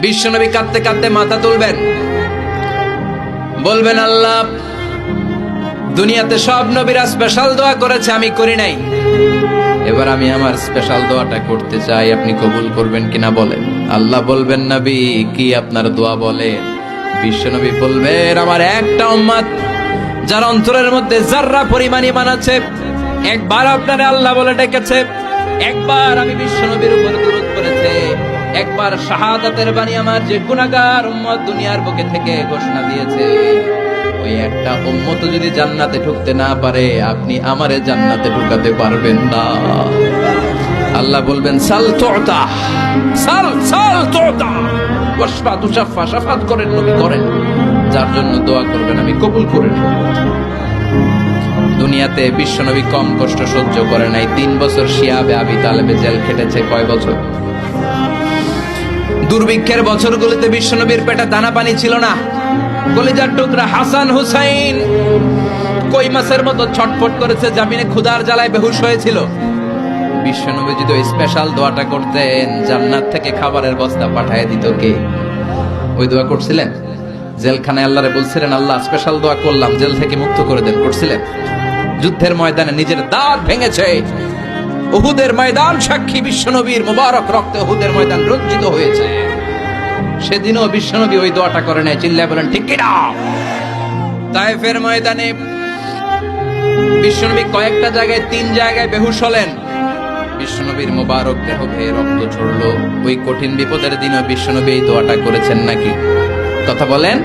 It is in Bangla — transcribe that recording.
বিশ্বনবী কাঁদতে কাঁদতে মাথা তুলবেন, বলবেন আল্লাহ, দুনিয়াতে সব নবীরা স্পেশাল দোয়া করেছে, আমি করি নাই, এবার আমি আমার স্পেশাল দোয়াটা করতে চাই, আপনি কবুল করবেন কিনা বলেন। আল্লাহ বলবেন, নবী কি আপনার দোয়া বলেন? বিশ্বনবী বলবেন, আমার একটা উম্মত যার অন্তরের মধ্যে যাররা পরিমাণ ঈমান আছে, একবার আপনারে আল্লাহ বলে ডেকেছে, একবার আমি বিশ্বনবীর উপর দুরূদ পড়েছে, একবার শাহাদাতের বাণী আমার যে গুনাহগার উম্মত দুনিয়ার বুকে থেকে ঘোষণা দিয়েছে, ওই একটা উম্মত যদি জান্নাতে ঢুকতে না পারে, আপনি আমারে জান্নাতে ঢুকাতে পারবেন না। আল্লাহ বলবেন, সাল তুতা, সাল সাল তুতা, ওয়াশফা তুশাফা, শাফাত করেন নবী করেন, যার জন্য দোয়া করবেন আমি কবুল করে নেব। দুনিয়াতে বিশ্বনবী কম কষ্ট সহ্য করে নাই। 3 বছর শিয়াবে আবি তালেবে জেল খেটেছে। কয় বছর? দুর্ভিক্ষের বছরগুলোতে বিশ্বনবীর পেটে দানা পানি ছিল না। কলিজার টুকরা হাসান হুসাইন কই মাছের মতো ছটফট করেছে, জামিনে ক্ষুধার জ্বালায় বেহুশ হয়েছিল। বিশ্বনবী যদি ওই স্পেশাল দোয়াটা করতেন, জান্নাত থেকে খাবারের বস্তা পাঠিয়ে দিত কে? ওই দোয়া করছিলেন? জেলখানায় আল্লাহরে বলছিলেন, আল্লাহ স্পেশাল দোয়া করলাম, জেল থেকে মুক্ত করে দেন, করছিলেন? যুদ্ধের ময়দানে নিজের দাঁত ভেঙেছে, উহুদের ময়দান সাক্ষী, বিশ্বনবীর মুবারক রক্তে উহুদের ময়দান রঞ্জিত হয়েছে। সেদিনও বিশ্বনবী ওই দোয়াটা করে নাই। চিল্লায় বলেন ঠিক কিনা? তায়েফের ময়দানে বিশ্বনবী কয়েকটা জায়গায়, 3 জায়গায় বেহুশ হলেন। বিশ্বনবীর মুবারক দেহ বেয়ে রক্ত ঝরলো। ওই কঠিন বিপদের দিনও বিশ্বনবী এই দোয়াটা করেছেন নাকি? কথা বলেন।